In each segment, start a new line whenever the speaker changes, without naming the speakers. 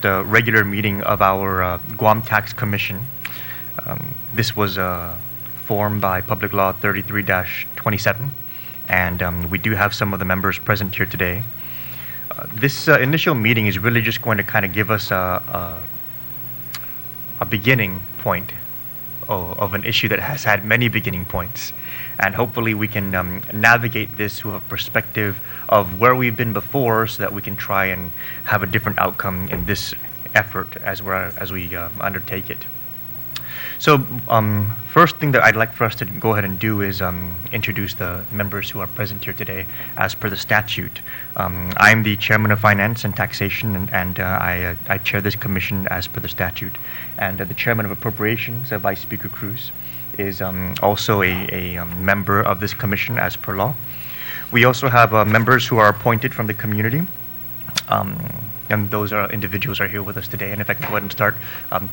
regular meeting of our Guam Tax Commission. This was formed by Public Law 33-27, and we do have some of the members present here today. This initial meeting is really just going to kind of give us a beginning point of an issue that has had many beginning points. And hopefully we can navigate this with a perspective of where we've been before so that we can try and have a different outcome in this effort as we undertake it. So first thing that I'd like for us to go ahead and do is introduce the members who are present here today as per the statute. I'm the Chairman of Finance and Taxation, and I chair this commission as per the statute. And the Chairman of Appropriations, Vice Speaker Cruz, is also a member of this commission as per law. We also have members who are appointed from the community. And those individuals are here with us today. And if I can go ahead and start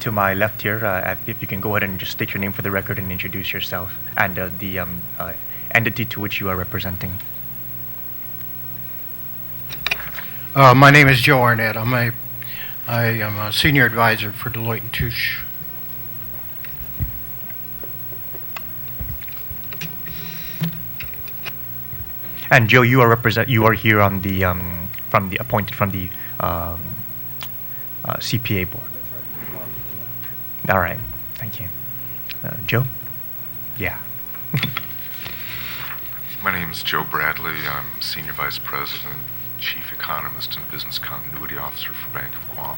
to my left here, if you can go ahead and just state your name for the record and introduce yourself and the entity to which you are representing.
My name is Joe Arnett. I am a senior advisor for Deloitte & Touche.
And Joe, you are here on the appointed from the CPA board. All right, thank you. Joe? Yeah.
My name is Joe Bradley. I'm Senior Vice President, Chief Economist, and Business Continuity Officer for Bank of Guam.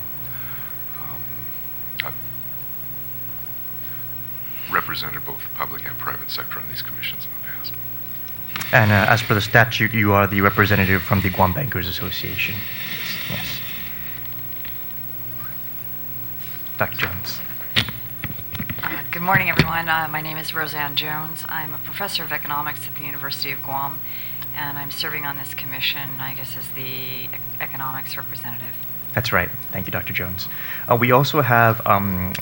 I've represented both the public and private sector on these commissions in the past.
And as per the statute, you are the representative from the Guam Bankers Association. Yes. Dr. Jones.
Good morning, everyone. My name is Roseanne Jones. I'm a professor of economics at the University of Guam, and I'm serving on this commission, I guess, as the economics representative.
That's right. Thank you, Dr. Jones. We also have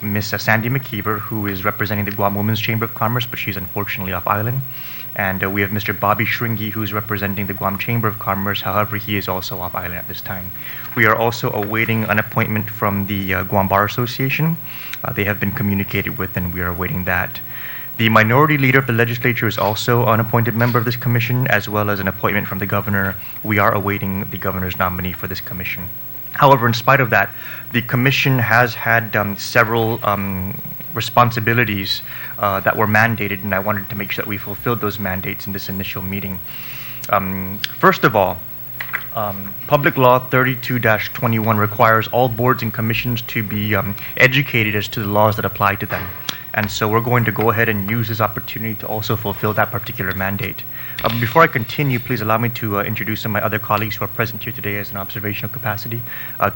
Ms. Sandy McKeever, who is representing the Guam Women's Chamber of Commerce, but she's unfortunately off island. And we have Mr. Bobby Shringi, who's representing the Guam Chamber of Commerce. However, he is also off island at this time. We are also awaiting an appointment from the Guam Bar Association. They have been communicated with, and we are awaiting that. The minority leader of the legislature is also an appointed member of this commission, as well as an appointment from the governor. We are awaiting the governor's nominee for this commission. However, in spite of that, the commission has had several responsibilities that were mandated, and I wanted to make sure that we fulfilled those mandates in this initial meeting. First of all, Public Law 32-21 requires all boards and commissions to be educated as to the laws that apply to them. And so we're going to go ahead and use this opportunity to also fulfill that particular mandate. Before I continue, please allow me to introduce some of my other colleagues who are present here today as an observational capacity.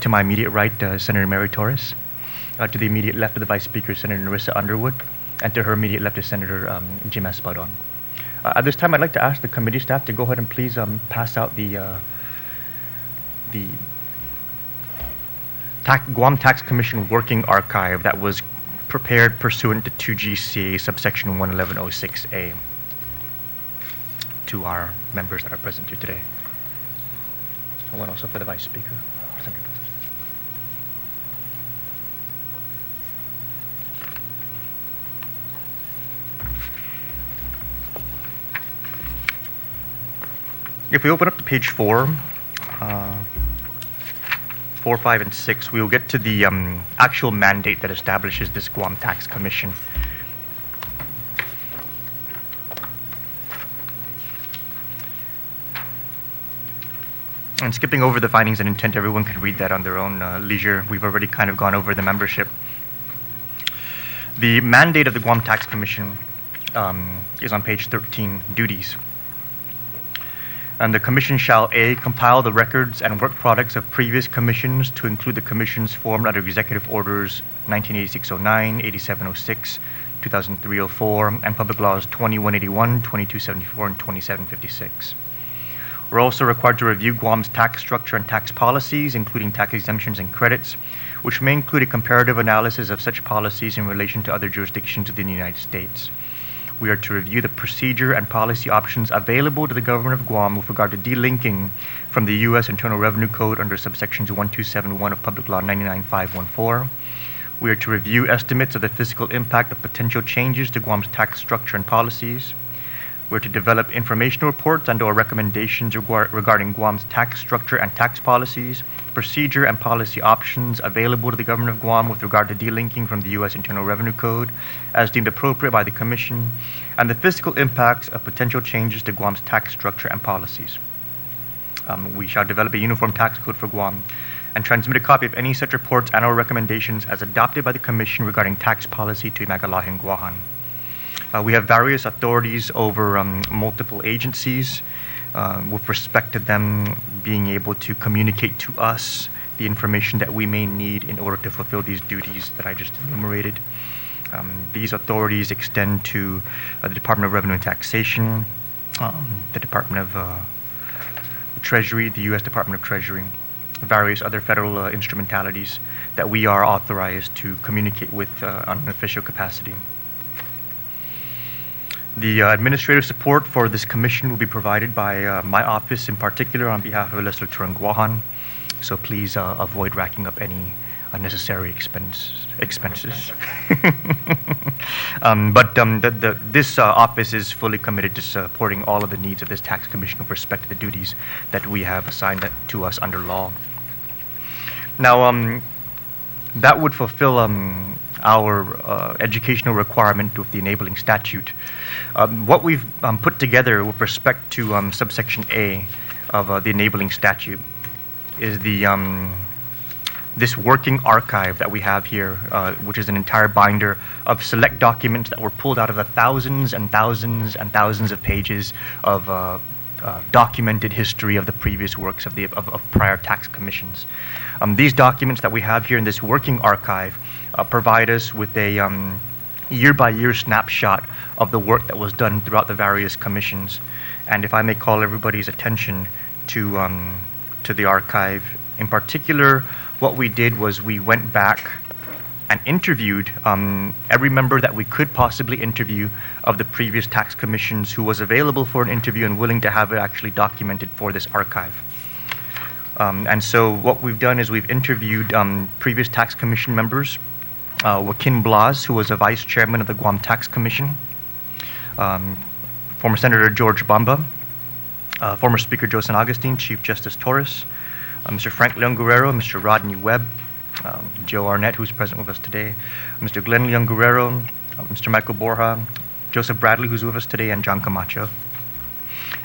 To my immediate right, Senator Mary Torres. To the immediate left of the Vice Speaker, Senator Narissa Underwood. And to her immediate left is Senator Jim Espadon. At this time, I'd like to ask the committee staff to go ahead and please pass out the Guam Tax Commission Working Archive that was prepared pursuant to 2 GCA subsection 11106A to our members that are present here today. And one also for the Vice Speaker. Senator. If we open up to page 4, 4, 5, and 6, we will get to the actual mandate that establishes this Guam Tax Commission. And skipping over the findings and intent, everyone can read that on their own leisure. We've already kind of gone over the membership. The mandate of the Guam Tax Commission is on page 13, duties. And the Commission shall A, compile the records and work products of previous commissions to include the commissions formed under Executive Orders 1986-09, 8706, 2003-04, and Public Laws 2181, 2274, and 2756. We're also required to review Guam's tax structure and tax policies, including tax exemptions and credits, which may include a comparative analysis of such policies in relation to other jurisdictions within the United States. We are to review the procedure and policy options available to the government of Guam with regard to delinking from the U.S. Internal Revenue Code under subsections 1271 of Public Law 99514. We are to review estimates of the fiscal impact of potential changes to Guam's tax structure and policies. We're to develop informational reports and/or recommendations regarding Guam's tax structure and tax policies, procedure and policy options available to the government of Guam with regard to delinking from the U.S. Internal Revenue Code as deemed appropriate by the Commission, and the fiscal impacts of potential changes to Guam's tax structure and policies. We shall develop a uniform tax code for Guam and transmit a copy of any such reports and/or recommendations as adopted by the Commission regarding tax policy to Imagalahin Guahan. We have various authorities over multiple agencies with respect to them being able to communicate to us the information that we may need in order to fulfill these duties that I just enumerated. These authorities extend to the Department of Revenue and Taxation, the Department of the Treasury, the U.S. Department of Treasury, various other federal instrumentalities that we are authorized to communicate with on an official capacity. The administrative support for this commission will be provided by my office in particular on behalf of Legislator Guahan, so please avoid racking up any unnecessary expenses. This office is fully committed to supporting all of the needs of this tax commission with respect to the duties that we have assigned to us under law. Now, that would fulfill our educational requirement with the enabling statute. What we've put together with respect to subsection A of the enabling statute is this working archive that we have here, which is an entire binder of select documents that were pulled out of the thousands and thousands and thousands of pages of documented history of the previous works of prior tax commissions. These documents that we have here in this working archive provide us with a year-by-year snapshot of the work that was done throughout the various commissions. And if I may call everybody's attention to the archive, in particular, what we did was we went back and interviewed every member that we could possibly interview of the previous tax commissions who was available for an interview and willing to have it actually documented for this archive. And so what we've done is we've interviewed previous tax commission members, Joaquin Blas, who was a vice chairman of the Guam Tax Commission, former Senator George Bamba, former Speaker Joe San Agustin, Chief Justice Torres, Mr. Frank Leon Guerrero, Mr. Rodney Webb, Joe Arnett, who's present with us today, Mr. Glenn Leon Guerrero, Mr. Michael Borja, Joseph Bradley, who's with us today, and John Camacho.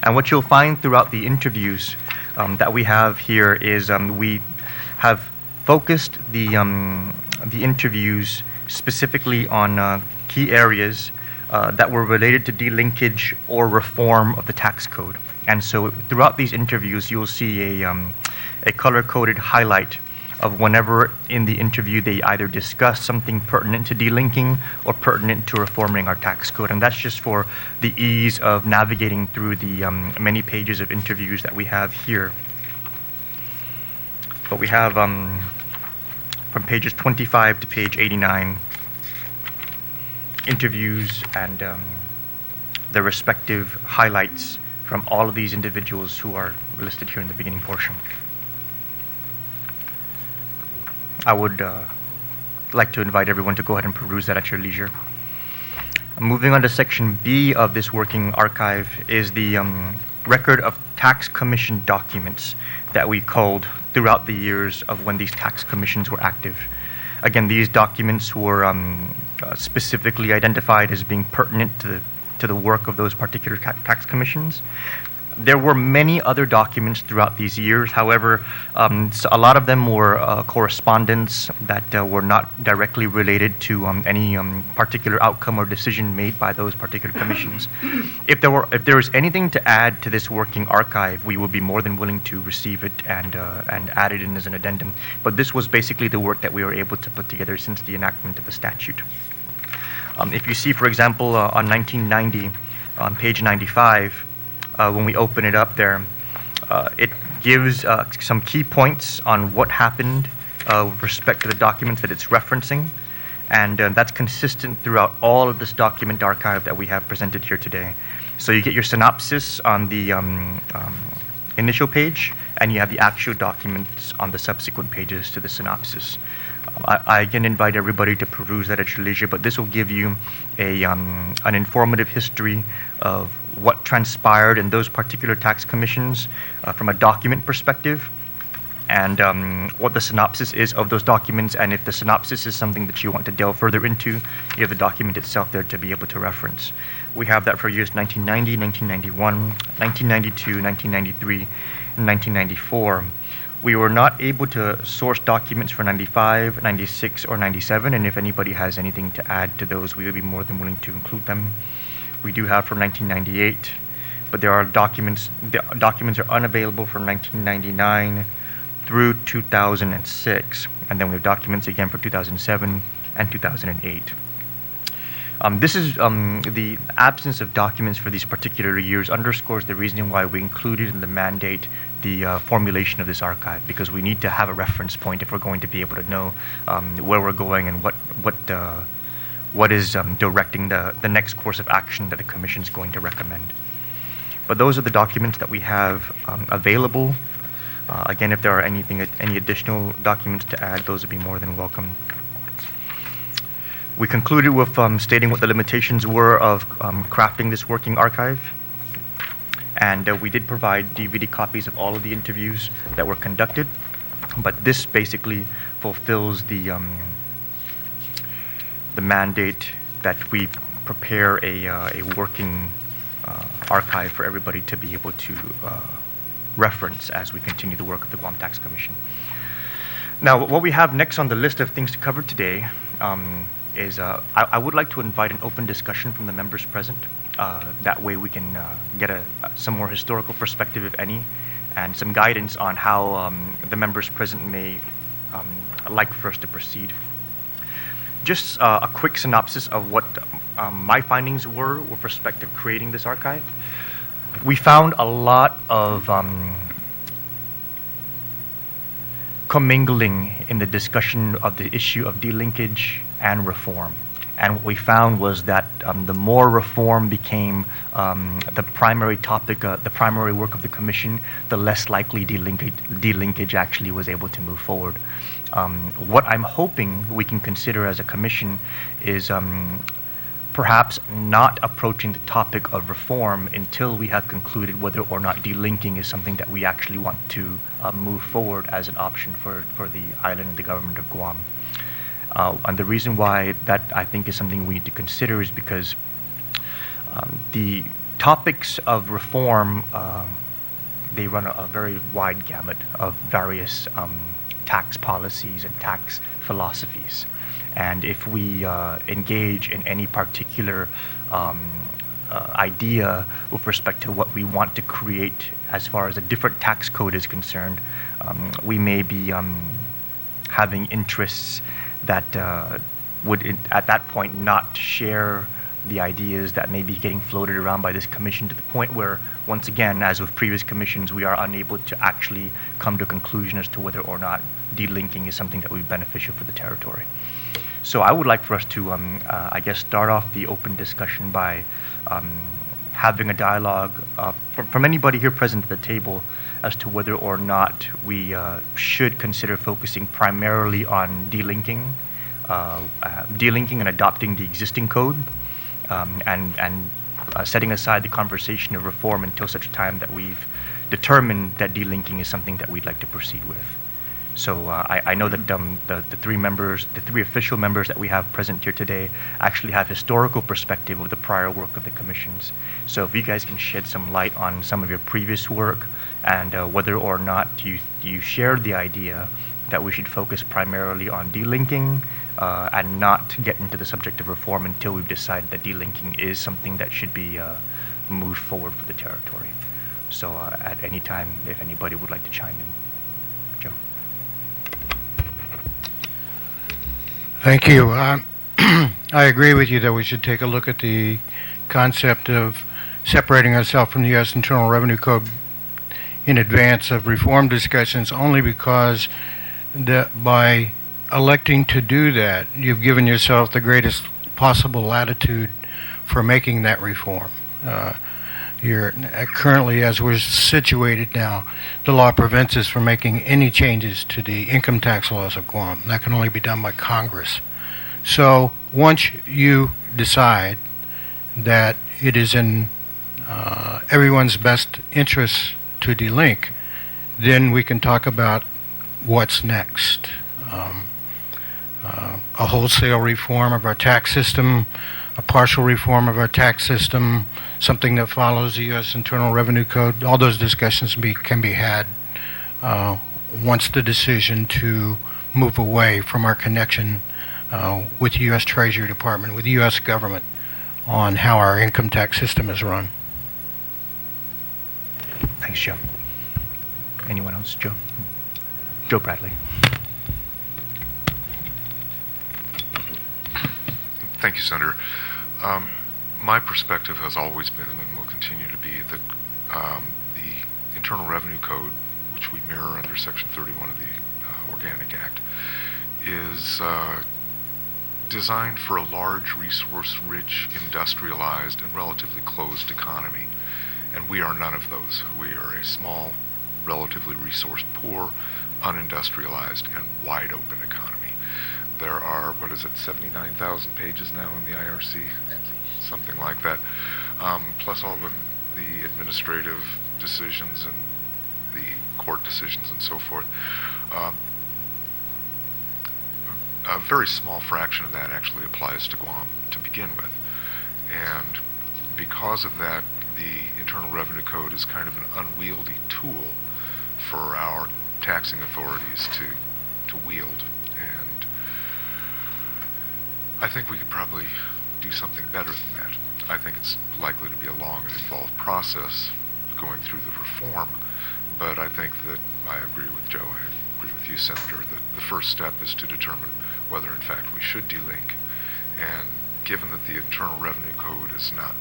And what you'll find throughout the interviews that we have here is we have focused the interviews specifically on key areas that were related to delinkage or reform of the tax code. And so throughout these interviews, you'll see a color-coded highlight of whenever in the interview they either discuss something pertinent to delinking or pertinent to reforming our tax code. And that's just for the ease of navigating through the many pages of interviews that we have here. But we have from pages 25 to page 89 interviews and the respective highlights from all of these individuals who are listed here in the beginning portion. I would like to invite everyone to go ahead and peruse that at your leisure. Moving on to section B of this working archive is the record of tax commission documents that we culled throughout the years of when these tax commissions were active. Again, these documents were specifically identified as being pertinent to the work of those particular tax commissions. There were many other documents throughout these years. However, so a lot of them were correspondence that were not directly related to any particular outcome or decision made by those particular commissions. If there was anything to add to this working archive, we would be more than willing to receive it and add it in as an addendum. But this was basically the work that we were able to put together since the enactment of the statute. If you see, for example, on 1990, on page 95, when we open it up there, it gives some key points on what happened with respect to the documents that it's referencing. And that's consistent throughout all of this document archive that we have presented here today. So you get your synopsis on the initial page, and you have the actual documents on the subsequent pages to the synopsis. I again invite everybody to peruse that at your leisure, but this will give you an informative history of what transpired in those particular tax commissions from a document perspective, and what the synopsis is of those documents. And if the synopsis is something that you want to delve further into, you have the document itself there to be able to reference. We have that for years 1990, 1991, 1992, 1993, and 1994. We were not able to source documents for 95, 96, or 97, and if anybody has anything to add to those, we would be more than willing to include them. We do have for 1998, but there are documents. The documents are unavailable from 1999 through 2006, and then we have documents again for 2007 and 2008. This is the absence of documents for these particular years underscores the reason why we included in the mandate the formulation of this archive, because we need to have a reference point if we're going to be able to know where we're going and what is directing the next course of action that the Commission is going to recommend. But those are the documents that we have available. Again, if there are any additional documents to add, those would be more than welcome. We concluded with stating what the limitations were of crafting this working archive. And we did provide DVD copies of all of the interviews that were conducted. But this basically fulfills the mandate that we prepare a working archive for everybody to be able to reference as we continue the work of the Guam Tax Commission. Now, what we have next on the list of things to cover today is I would like to invite an open discussion from the members present. That way we can get some more historical perspective, if any, and some guidance on how the members present may like for us to proceed. Just a quick synopsis of what my findings were with respect to creating this archive. We found a lot of commingling in the discussion of the issue of delinkage and reform. And what we found was that the more reform became the primary topic, the primary work of the Commission, the less likely delinkage actually was able to move forward. What I'm hoping we can consider as a Commission is perhaps not approaching the topic of reform until we have concluded whether or not delinking is something that we actually want to move forward as an option for the island and the government of Guam. And the reason why that I think is something we need to consider is because the topics of reform, they run a very wide gamut of various tax policies and tax philosophies. And if we engage in any particular idea with respect to what we want to create as far as a different tax code is concerned, we may be having interests that would at that point not share the ideas that may be getting floated around by this Commission, to the point where, once again, as with previous commissions, we are unable to actually come to a conclusion as to whether or not delinking is something that would be beneficial for the territory. So I would like for us to, I guess, start off the open discussion by having a dialogue from anybody here present at the table as to whether or not we should consider focusing primarily on delinking and adopting the existing code, and setting aside the conversation of reform until such time that we've determined that delinking is something that we'd like to proceed with. So I know that the three official members that we have present here today actually have historical perspective of the prior work of the commissions. So if you guys can shed some light on some of your previous work and whether or not you share the idea that we should focus primarily on delinking and not get into the subject of reform until we've decided that delinking is something that should be moved forward for the territory. So at any time, if anybody would like to chime in. Joe.
Thank you. I agree with you that we should take a look at the concept of separating ourselves from the U.S. Internal Revenue Code in advance of reform discussions, only because by electing to do that, you've given yourself the greatest possible latitude for making that reform. You're currently, as we're situated now, the law prevents us from making any changes to the income tax laws of Guam. That can only be done by Congress. So once you decide that it is in everyone's best interest to delink, then we can talk about what's next. A wholesale reform of our tax system, a partial reform of our tax system, something that follows the U.S. Internal Revenue Code. All those discussions can be had once the decision to move away from our connection with the U.S. Treasury Department, with the U.S. government, on how our income tax system is run.
Thanks, Joe. Anyone else? Joe? Joe Bradley.
Thank you, Senator. My perspective has always been, and will continue to be, that the Internal Revenue Code, which we mirror under Section 31 of the Organic Act, is designed for a large, resource-rich, industrialized, and relatively closed economy. And we are none of those. We are a small, relatively resource-poor, unindustrialized, and wide-open economy. There are, 79,000 pages now in the IRC? Something like that. Plus all the administrative decisions and the court decisions and so forth. A very small fraction of that actually applies to Guam to begin with. And because of that, the Internal Revenue Code is kind of an unwieldy tool for our taxing authorities to wield. And I think we could probably do something better than that. I think it's likely to be a long and involved process going through the reform, but I think that I agree with Joe, I agree with you, Senator, that the first step is to determine whether in fact we should delink. And given that the Internal Revenue Code is not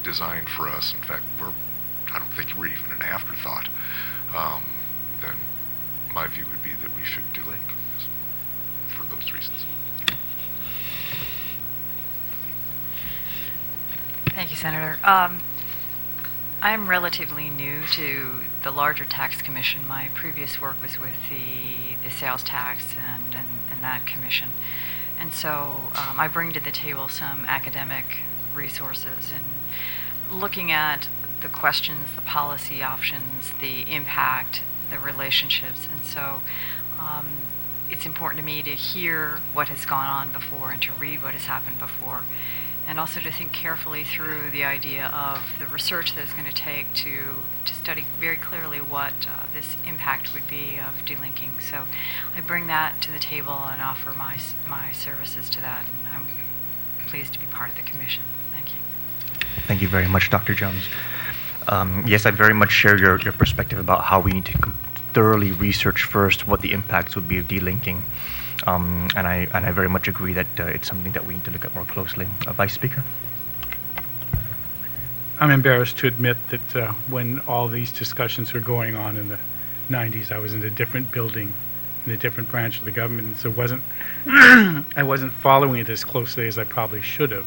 designed for us, in fact, I don't think we're even an afterthought, then my view would be that we should delink for those reasons.
Thank you, Senator. I'm relatively new to the larger tax commission. My previous work was with the sales tax and that commission. And so I bring to the table some academic resources and looking at the questions, the policy options, the impact, the relationships. And so it's important to me to hear what has gone on before and to read what has happened before, and also to think carefully through the idea of the research that it's going to take to study very clearly what this impact would be of delinking. So I bring that to the table and offer my services to that, and I'm pleased to be part of the commission. Thank you.
Thank you very much, Dr. Jones. Yes, I very much share your perspective about how we need to thoroughly research first what the impacts would be of delinking. And I very much agree that it's something that we need to look at more closely. Vice Speaker?
I'm embarrassed to admit that when all these discussions were going on in the 90s, I was in a different building, in a different branch of the government, and so I wasn't following it as closely as I probably should have.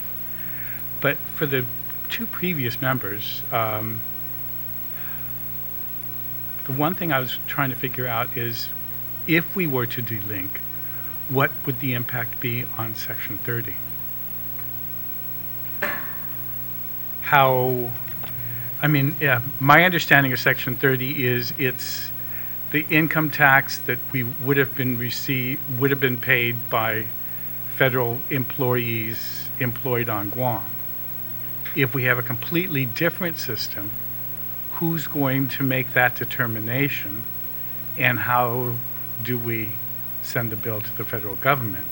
But for the two previous members, the one thing I was trying to figure out is, if we were to delink, what would the impact be on Section 30? My understanding of Section 30 is it's the income tax that we would have been paid by federal employees employed on Guam. If we have a completely different system, who's going to make that determination, and how do we send the bill to the federal government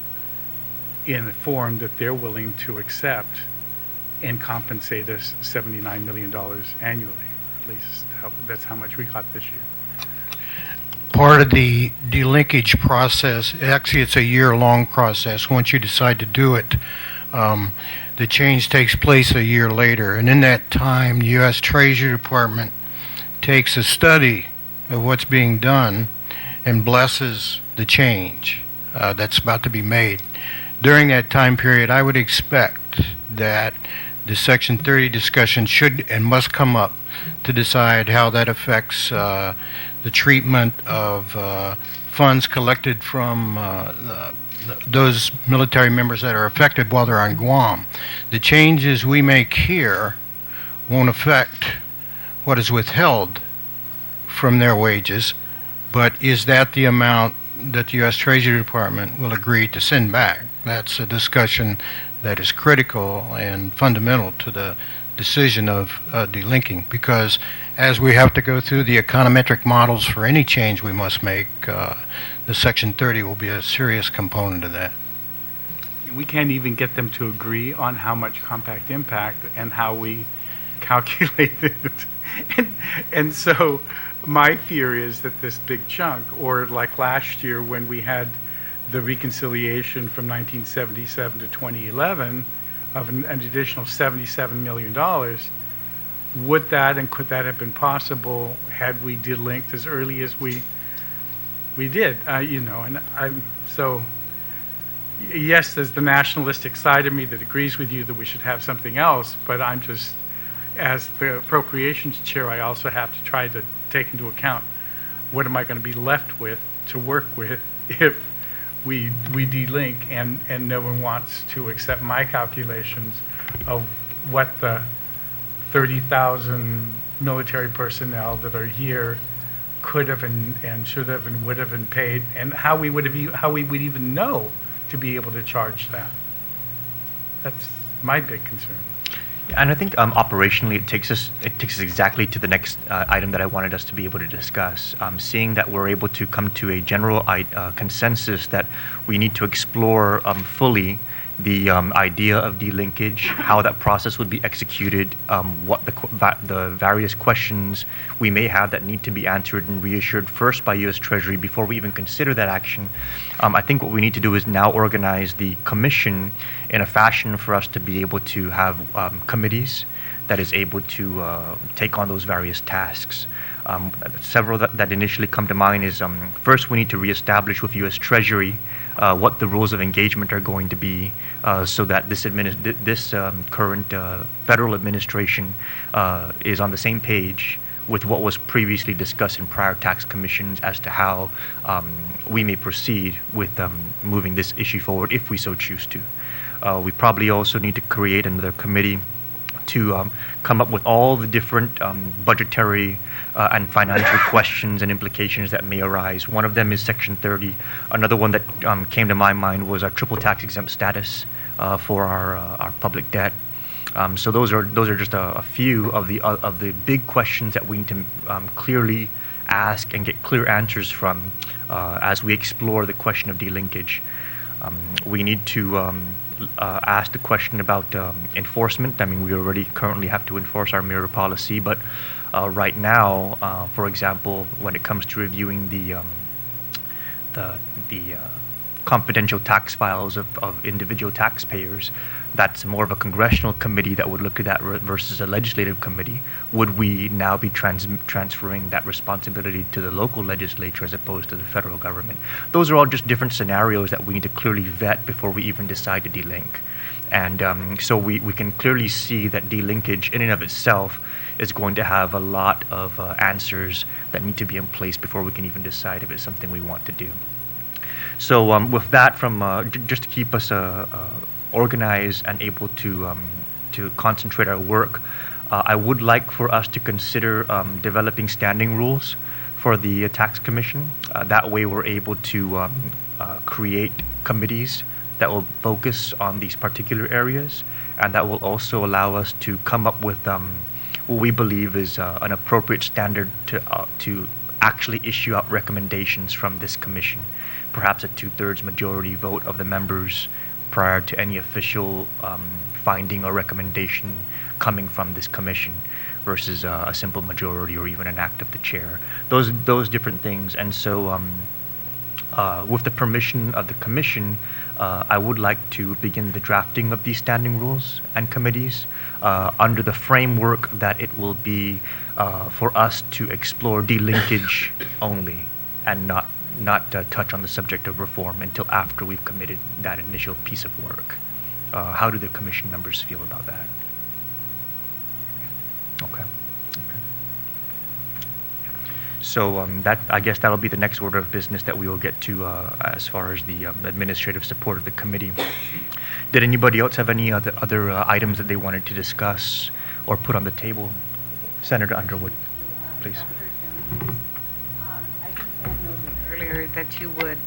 in a form that they're willing to accept and compensate us $79 million annually? At least that's how much we got this year.
Part of the delinkage process, actually it's a year-long process. Once you decide to do it, the change takes place a year later. And in that time, the U.S. Treasury Department takes a study of what's being done and blesses the change. that's about to be made. During that time period, I would expect that the Section 30 discussion should and must come up to decide how that affects the treatment of funds collected from those military members that are affected while they're on Guam. The changes we make here won't affect what is withheld from their wages, but is that the amount that the U.S. Treasury Department will agree to send back? That's a discussion that is critical and fundamental to the decision of delinking, because as we have to go through the econometric models for any change we must make, the Section 30 will be a serious component of that.
We can't even get them to agree on how much compact impact and how we calculate it. And so my fear is that this big chunk, or like last year when we had the reconciliation from 1977 to 2011 of an additional $77 million, would that and could that have been possible had we delinked as early as we did? And I'm so, yes, there's the nationalistic side of me that agrees with you that we should have something else, but I'm just, as the appropriations chair, I also have to try to take into account what am I going to be left with to work with if we delink and no one wants to accept my calculations of what the 30,000 military personnel that are here could have and should have and would have been paid, and how we would even know to be able to charge that. That's my big concern.
And I think operationally it takes us exactly to the next item that I wanted us to be able to discuss. Seeing that we're able to come to a general consensus that we need to explore fully the idea of delinkage, how that process would be executed, what the various questions we may have that need to be answered and reassured first by U.S. Treasury before we even consider that action. I think what we need to do is now organize the commission in a fashion for us to be able to have committees that is able to take on those various tasks. Several that initially come to mind is first we need to reestablish with U.S. Treasury what the rules of engagement are going to be, so that this current federal administration is on the same page with what was previously discussed in prior tax commissions as to how we may proceed with moving this issue forward if we so choose to. We probably also need to create another committee to come up with all the different budgetary and financial questions and implications that may arise. One of them is Section 30. Another one that came to my mind was our triple tax exempt status for our public debt. So those are just a few of the big questions that we need to clearly ask and get clear answers from as we explore the question of delinkage. We need to ask the question about enforcement. I mean, we already currently have to enforce our mirror policy, but right now, for example, when it comes to reviewing the confidential tax files of individual taxpayers, that's more of a congressional committee that would look at that versus a legislative committee. Would we now be transferring that responsibility to the local legislature as opposed to the federal government? Those are all just different scenarios that we need to clearly vet before we even decide to delink. And so we can clearly see that delinkage in and of itself is going to have a lot of answers that need to be in place before we can even decide if it's something we want to do. So with that, just to keep us organized and able to concentrate our work, I would like for us to consider developing standing rules for the tax commission. That way we're able to create committees that will focus on these particular areas, and that will also allow us to come up with what we believe is an appropriate standard to actually issue out recommendations from this commission, perhaps a 2/3 majority vote of the members prior to any official finding or recommendation coming from this commission versus a simple majority or even an act of the chair. Those different things. And so with the permission of the commission, I would like to begin the drafting of these standing rules and committees under the framework that it will be for us to explore delinkage only and not not touch on the subject of reform until after we've committed that initial piece of work. How do the commission members feel about that? Okay. So I guess that'll be the next order of business that we will get to as far as the administrative support of the committee. Did anybody else have any other items that they wanted to discuss or put on the table? Senator Underwood, please.
I think I noted earlier that you would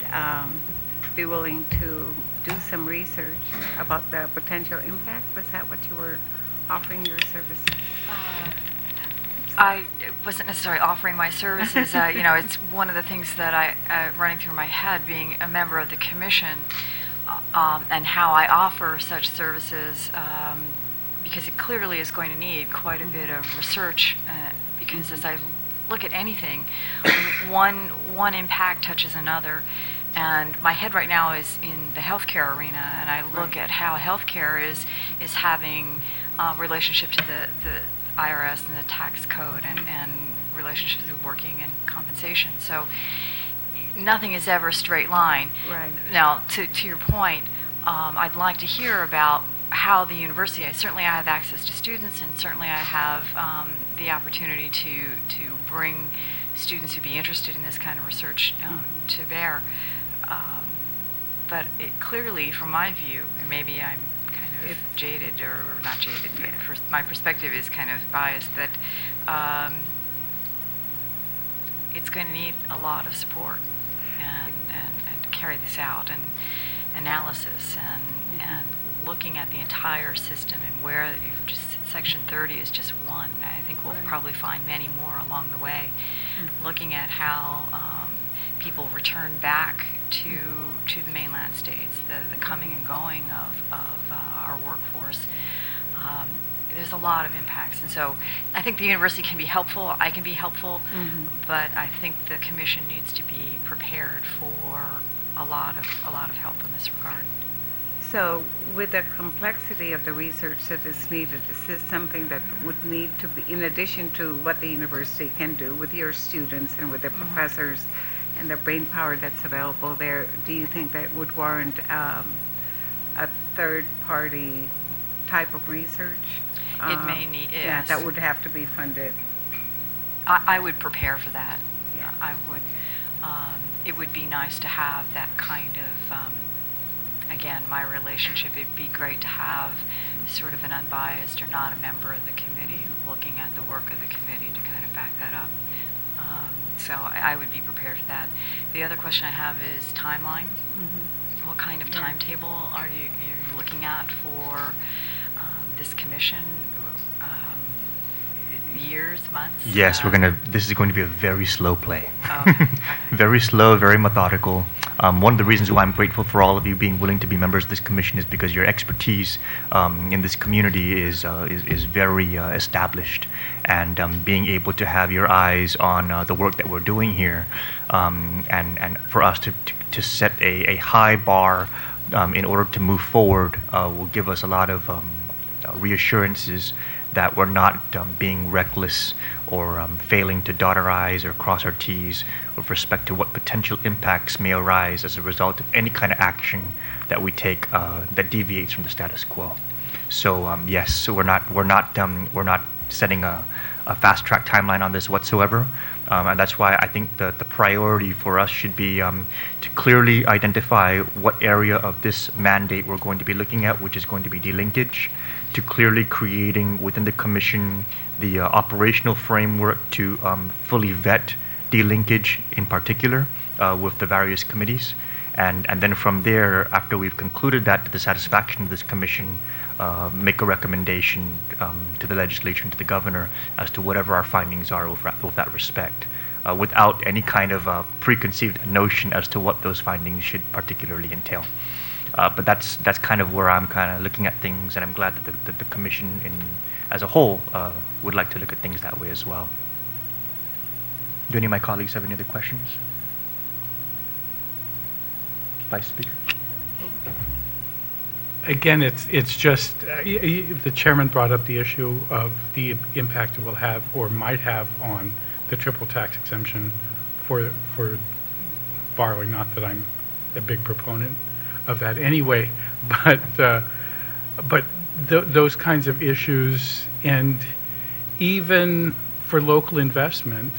be willing to do some research about the potential impact. Was that what you were offering your service?
I wasn't necessarily offering my services. It's one of the things that I running through my head, being a member of the commission, and how I offer such services, because it clearly is going to need quite a bit of research. Because as I look at anything, one impact touches another. And my head right now is in the healthcare arena, and I look at how healthcare is having relationship to the IRS and the tax code and relationships with working and compensation. So nothing is ever a straight line.
Right.
Now, to your point, I'd like to hear about how the university, certainly I have access to students, and certainly I have the opportunity to bring students who'd be interested in this kind of research to bear. But it clearly, from my view, and maybe I'm kind of jaded or not jaded, my perspective is kind of biased, that it's going to need a lot of support and to carry this out, and analysis and looking at the entire system, and where just Section 30 is just one. I think we'll probably find many more along the way. Looking at how people return back to the mainland states, the coming and going of our workforce. There's a lot of impacts, and so I think the university can be helpful. I can be helpful, but I think the commission needs to be prepared for a lot of help in this regard.
So, with the complexity of the research that is needed, is this something that would need to be, in addition to what the university can do with your students and with the professors and the brain power that's available there, do you think that would warrant a third-party type of research?
It may need, yes.
Yeah, that would have to be funded.
I would prepare for that.
Yeah.
I would. It would be nice to have that kind of, again, my relationship. It'd be great to have sort of an unbiased or not a member of the committee looking at the work of the committee to kind of back that up. So I would be prepared for that. The other question I have is timeline. What kind of timetable are you looking at for this commission? Years, months?
Yes, this is going to be a very slow play.
Okay.
Very slow, very methodical. One of the reasons why I'm grateful for all of you being willing to be members of this commission is because your expertise in this community is very established, and being able to have your eyes on the work that we're doing here, and for us to set a high bar in order to move forward will give us a lot of reassurances that we're not being reckless or failing to dot our I's or cross our T's with respect to what potential impacts may arise as a result of any kind of action that we take that deviates from the status quo. So yes, so we're not setting a fast track timeline on this whatsoever, and that's why I think the priority for us should be to clearly identify what area of this mandate we're going to be looking at, which is going to be delinkage, to clearly creating within the commission the operational framework to fully vet delinkage in particular with the various committees. And then from there, after we've concluded that to the satisfaction of this commission, make a recommendation to the legislature and to the governor as to whatever our findings are with that respect, without any kind of preconceived notion as to what those findings should particularly entail. But that's kind of where I'm kind of looking at things, and I'm glad that the commission as a whole would like to look at things that way as well. Do any of my colleagues have any other questions? Vice Speaker.
Again, it's just, the chairman brought up the issue of the impact it will have or might have on the triple tax exemption for borrowing, not that I'm a big proponent of that anyway, but those kinds of issues, and even for local investment,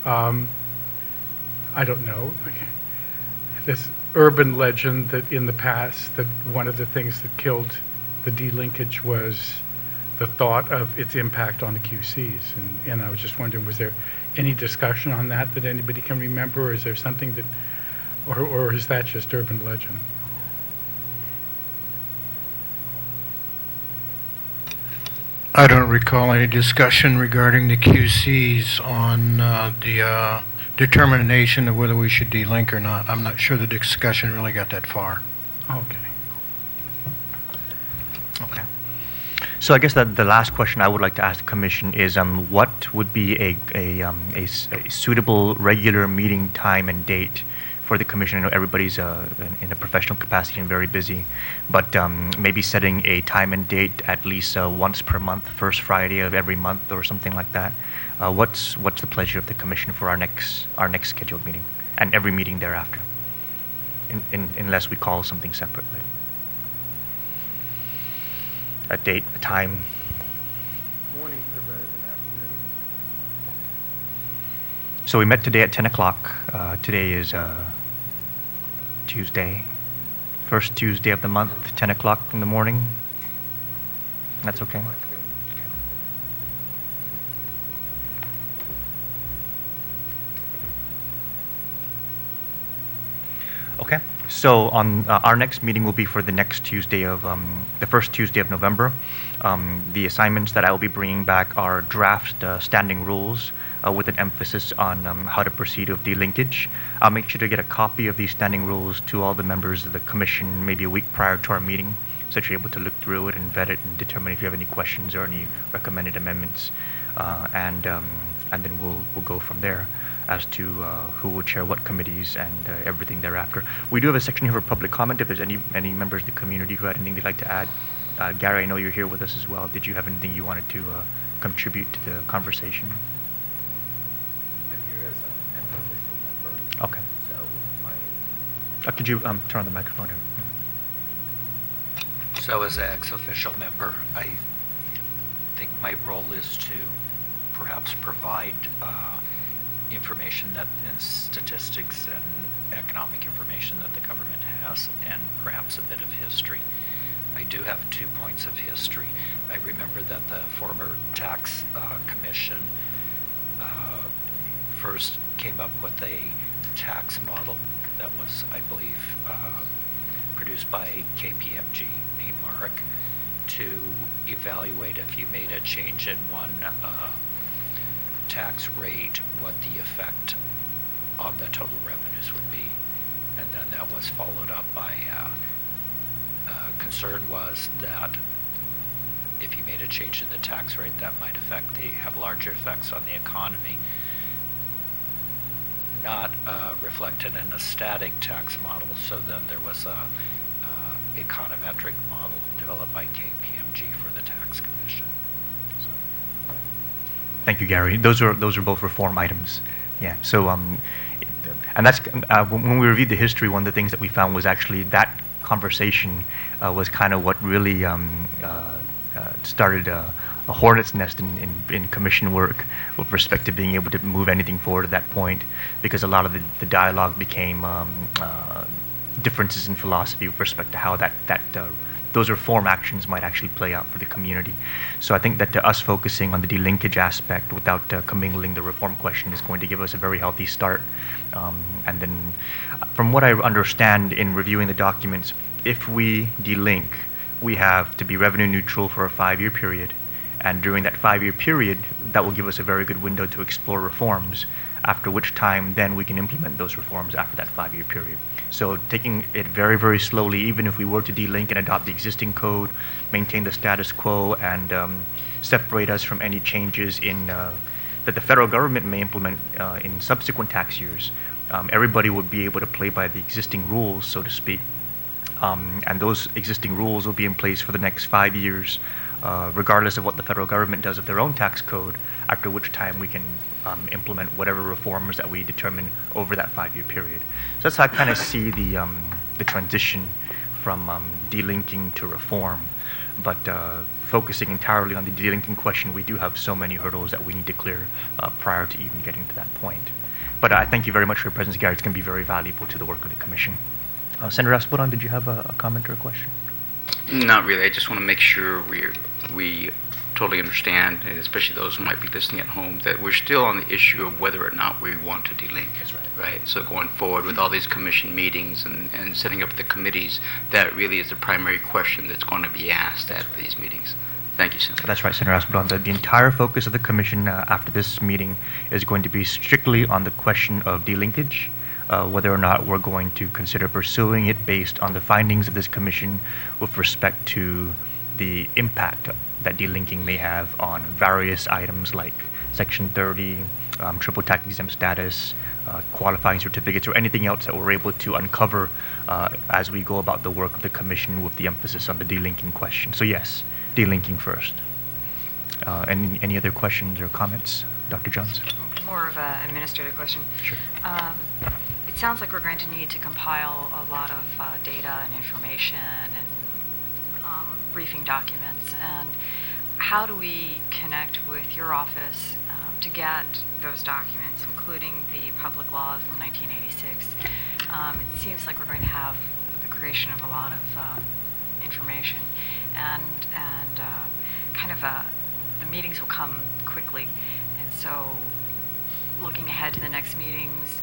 I don't know, this urban legend that in the past that one of the things that killed the delinkage was the thought of its impact on the QCs. And I was just wondering, was there any discussion on that anybody can remember, or is there something that, or is that just urban legend?
I don't recall any discussion regarding the QCs on the determination of whether we should delink or not. I'm not sure the discussion really got that far.
Okay.
Okay. So I guess that the last question I would like to ask the Commission is, what would be a suitable regular meeting time and date for the Commission? I know everybody's in a professional capacity and very busy, but maybe setting a time and date at least once per month, first Friday of every month or something like that. What's the pleasure of the Commission for our next scheduled meeting and every meeting thereafter, unless we call something separately? A date, a time.
Mornings are better than afternoons.
So we met today at 10 o'clock. Today is Tuesday, first Tuesday of the month, 10 o'clock in the morning. That's okay. Okay. So on our next meeting will be for the next Tuesday of the first Tuesday of November. The assignments that I will be bringing back are draft standing rules with an emphasis on how to proceed with delinkage. I'll make sure to get a copy of these standing rules to all the members of the Commission maybe a week prior to our meeting, so that you're able to look through it and vet it and determine if you have any questions or any recommended amendments, and then we'll go from there as to who will chair what committees and everything thereafter. We do have a section here for public comment if there's any members of the community who had anything they'd like to add. Gary, I know you're here with us as well. Did you have anything you wanted to contribute to the conversation?
I'm here as an official member.
Okay.
So
Could you turn on the microphone here?
So as an ex-official member, I think my role is to perhaps provide information and statistics and economic information that the government has, and perhaps a bit of history. I do have 2 points of history. I remember that the former Tax Commission first came up with a tax model that was, I believe, produced by KPMG, P. Marek, to evaluate if you made a change in one tax rate, what the effect on the total revenues would be. And then that was followed up by concern was that if you made a change in the tax rate, that might have larger effects on the economy, not reflected in a static tax model. So then there was a econometric model developed by KPMG for the Tax Commission.
Thank you, Gary. Those are both reform items. Yeah. So, and that's when we reviewed the history. One of the things that we found was actually that conversation was kind of what really started a hornet's nest in commission work with respect to being able to move anything forward at that point, because a lot of the dialogue became differences in philosophy with respect to how those reform actions might actually play out for the community. So I think that us focusing on the delinkage aspect without commingling the reform question is going to give us a very healthy start. And then from what I understand in reviewing the documents, if we delink, we have to be revenue neutral for a 5-year period. And during that 5-year period, that will give us a very good window to explore reforms, after which time then we can implement those reforms after that 5-year period. So taking it very, very slowly, even if we were to delink and adopt the existing code, maintain the status quo, and separate us from any changes that the federal government may implement in subsequent tax years, everybody would be able to play by the existing rules, so to speak. And those existing rules will be in place for the next 5 years regardless of what the federal government does of their own tax code, after which time we can implement whatever reforms that we determine over that 5-year period. So that's how I kind of see the transition from delinking to reform. But focusing entirely on the delinking question, we do have so many hurdles that we need to clear prior to even getting to that point. But I thank you very much for your presence, Gary. It's going to be very valuable to the work of the Commission. Senator Aspudon, did you have a comment or a question?
Not really. I just want to make sure we totally understand, and especially those who might be listening at home, that we're still on the issue of whether or not we want to delink.
That's right.
Right? So going forward with all these commission meetings and setting up the committees, that really is the primary question that's going to be asked at these meetings. Thank you, Senator. That's
right, Senator Aspudon. The entire focus of the Commission after this meeting is going to be strictly on the question of delinkage, whether or not we're going to consider pursuing it based on the findings of this Commission with respect to the impact that delinking may have on various items like Section 30, triple tax exempt status, qualifying certificates, or anything else that we're able to uncover as we go about the work of the Commission with the emphasis on the delinking question. So yes, delinking first. Any other questions or comments, Dr. Jones?
More of an administrative question.
Sure.
It sounds like we're going to need to compile a lot of data and information and briefing documents. And how do we connect with your office to get those documents, including the public law from 1986? It seems like we're going to have the creation of a lot of information, and kind of the meetings will come quickly. And so, looking ahead to the next meetings,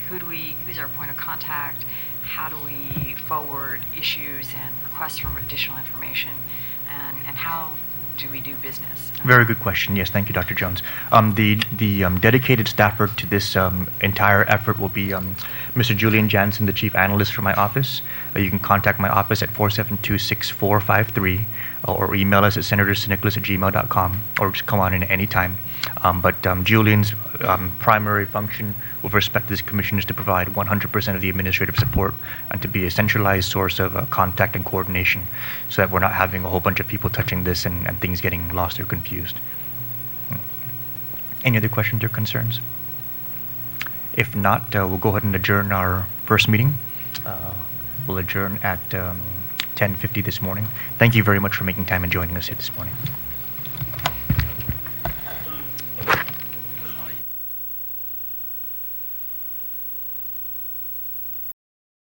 who's our point of contact? How do we forward issues and requests for additional information, and how do we do business?
Very good question. Yes, thank you, Dr. Jones. The dedicated staffer to this entire effort will be Mr. Julian Jansen, the chief analyst for my office. You can contact my office at 472-6453 or email us at senatornicolas@gmail.com, or just come on in at any time. But Julian's primary function with respect to this commission is to provide 100% of the administrative support and to be a centralized source of contact and coordination, so that we're not having a whole bunch of people touching this and things getting lost or confused. Any other questions or concerns? If not, we'll go ahead and adjourn our first meeting. We'll adjourn at 10:50 this morning. Thank you very much for making time and joining us here this morning.